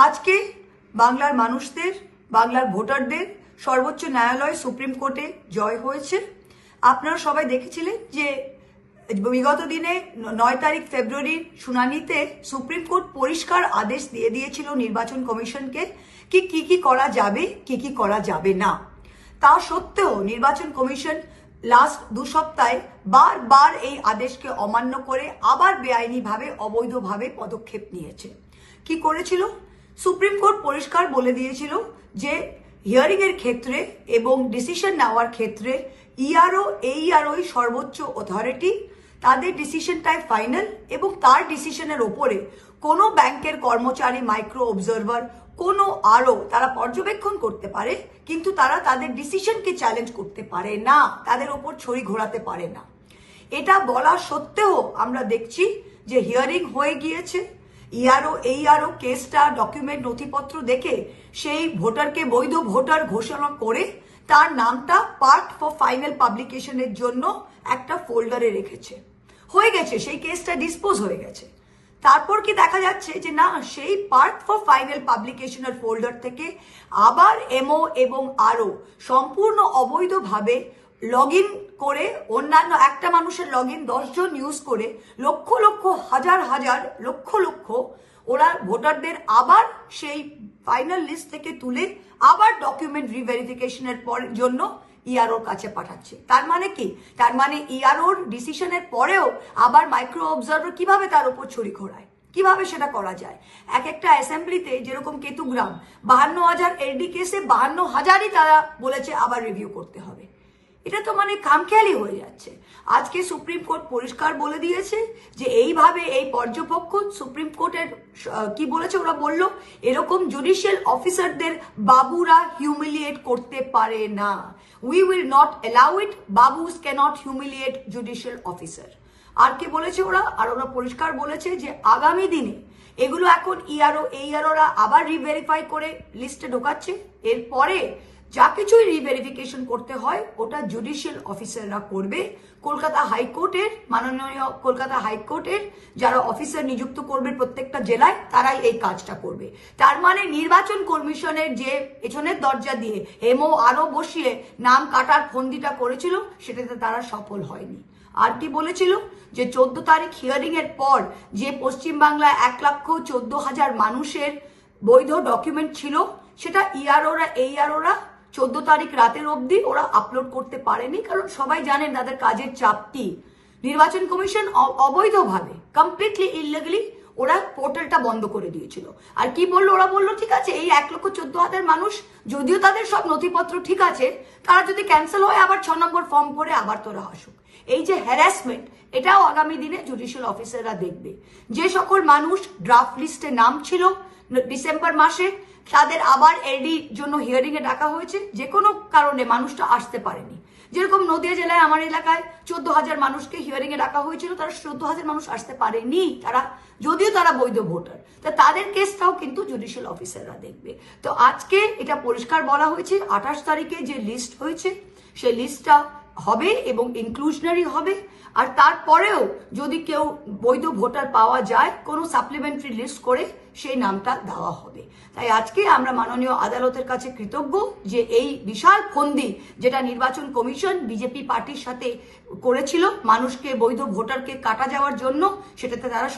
আজকে বাংলার মানুষদের, বাংলার ভোটারদের সর্বোচ্চ ন্যায়ালয় সুপ্রিম কোর্টে জয় হয়েছে। আপনারা সবাই দেখেছিলেন যে বিগত দিনে 9 তারিখ ফেব্রুয়ারির শুনানিতে সুপ্রিম কোর্ট পরিষ্কার আদেশ দিয়ে দিয়েছিল নির্বাচন কমিশনকে কি কি করা যাবে, কি করা যাবে না। তা সত্ত্বেও নির্বাচন কমিশন লাস্ট 2 সপ্তাহে বারবার এই আদেশকে অমান্য করে আবার বেআইনিভাবে, অবৈধভাবে পদক্ষেপ নিয়েছে। কি করেছিল? সুপ্রিম কোর্ট পরিষ্কার বলে দিয়েছিল যে হিয়ারিং এর ক্ষেত্রে এবং ডিসিশন নেওয়ার ক্ষেত্রে ইআরও, এইআরওই সর্বোচ্চ অথরিটি, তাদের ডিসিশনটাই ফাইনাল এবং তার ডিসিশনের ওপরে কোনো ব্যাংকের কর্মচারী, মাইক্রো অবজারভার, কোনো আরও তারা পর্যবেক্ষণ করতে পারে, কিন্তু তারা তাদের ডিসিশনকে চ্যালেঞ্জ করতে পারে না, তাদের ওপর ছড়ি ঘোরাতে পারে না। এটা বলা সত্ত্বেও আমরা দেখছি যে হিয়ারিং হয়ে গিয়েছে। ইআরও, এইআরও কেসটা, ডকুমেন্ট, নথিপত্র দেখে সেই ভোটারকে বৈধ ভোটার ঘোষণা করে তার নামটা পার্ট ফর ফাইনাল পাবলিকেশনের জন্য একটা ফোল্ডারে রেখেছে। হয়ে গেছে, সেই কেসটা ডিসপোজ হয়ে গেছে। তারপর কি দেখা যাচ্ছে যে না, সেই পার্ট ফর ফাইনাল পাবলিকেশনের ফোল্ডার থেকে আবার এমও এবং আরও সম্পূর্ণ অবৈধভাবে লগ ইন করে, অন্যান্য একটা মানুষের লগ ইন 10 জন ইউজ করে লক্ষ লক্ষ, হাজার হাজার, লক্ষ লক্ষ ওরা ভোটারদের আবার সেই ফাইনাল লিস্ট থেকে তুলে আবার ডকুমেন্ট রিভেরিফিকেশনের জন্য ইআরওর কাছে পাঠাচ্ছে। তার মানে কি? তার মানে ইআরওর ডিসিশনের পরেও আবার মাইক্রো অবজার্ভার কিভাবে তার উপর ছড়ি ঘোরায়, কিভাবে সেটা করা যায়। এক একটা অ্যাসেম্বলিতে যেরকম কেতুগ্রাম 52,000 এলডি কেসে 52,000ই তারা বলেছে আবার রিভিউ করতে হবে। এটা তো মানে খামখেয়ালি হয়ে যাচ্ছে। আজকে সুপ্রিম কোর্ট পরিষ্কার বলে দিয়েছে যে এইভাবে এই পর্যবেক্ষণ, সুপ্রিম কোর্টের কি বলেছে, ওরা বলল এরকম জুডিশিয়াল অফিসারদের বাবুরা হিউমিলিয়েট করতে পারে না। We will not allow it, babus cannot humiliate judicial officer. আর কি বলেছে ওরা? আর ওরা পরিষ্কার বলেছে যে আগামী দিনে এগুলো এখন ইআরও, এইআরওরা আবার রিভেরিফাই করে লিস্টে ঢোকাচ্ছে। এরপরে যা কিছুই রিভেরিফিকেশন করতে হয় ওটা জুডিশিয়াল অফিসাররা করবে। কলকাতা হাইকোর্টের, মাননীয় কলকাতা হাইকোর্টের যারা অফিসার নিযুক্ত করবে প্রত্যেকটা জেলায়, তারাই এই কাজটা করবে। তার মানে নির্বাচন কমিশনের যে পেছনের দরজা দিয়ে এমও আরও বসিয়ে নাম কাটার ফন্দিটা করেছিল, সেটাতে তারা সফল হয়নি। আর কি বলেছিল? যে 14 তারিখ হিয়ারিং এর পর যে পশ্চিমবাংলায় 1,14,000 মানুষের বৈধ ডকুমেন্ট ছিল, সেটা ইআরওরা, এইআরওরা 14 তারিখ রাতের অবধি ওরা আপলোড করতে পারেনি, কারণ সবাই জানেন তাদের কাজের চাপ কি। নির্বাচন কমিশন অবৈধভাবে, কমপ্লিটলি ইলিগালি ওরা পোর্টালটা বন্ধ করে দিয়েছিল। আর কি বললো? ওরা বললো ঠিক আছে, এই 1,14,000 মানুষ, যদিও তাদের সব নথিপত্র ঠিক আছে, তারা যদি ক্যান্সেল হয় আবার 6 নম্বর ফর্ম করে আবার তোরা আসুক। এই যে হ্যারাসমেন্ট, এটাও আগামী দিনে জুডিশিয়াল অফিসাররা দেখবে। যে সকল মানুষ ড্রাফট লিস্টে নাম ছিল ডিসেম্বর মাসে, তাদের আবার এলডির জন্য হিয়ারিং এ ডাকা হয়েছে। যে কোনো কারণে মানুষটা আসতে পারেনি, যেরকম নদিয়া জেলায় আমার এলাকায় 14,000 মানুষকে হিয়ারিং এ ডাকা হয়েছিল, তারা 14,000 মানুষ আসতে পারেনি, তারা যদিও তারা বৈধ ভোটার। তা তাদের কেসটাও কিন্তু জুডিশিয়াল অফিসাররা দেখবে। তো আজকে এটা পরিষ্কার বলা হয়েছে 28 তারিখে যে লিস্ট হয়েছে সেই লিস্টটা হবে এবং ইনক্লুশনারি হবে। আর তারপরেও যদি কেউ বৈধ ভোটার পাওয়া যায়, কোনো সাপ্লিমেন্টারি লিস্ট করে সেই নামটা দেওয়া হবে। তাই আজকে আমরা মাননীয় আদালতের কাছে কৃতজ্ঞ যে এই বিশাল ফন্দি যেটা নির্বাচন কমিশন বিজেপি পার্টির সাথে করেছিল মানুষকে, বৈধ ভোটারকে কাটা যাওয়ার জন্য, সেটাতে তারা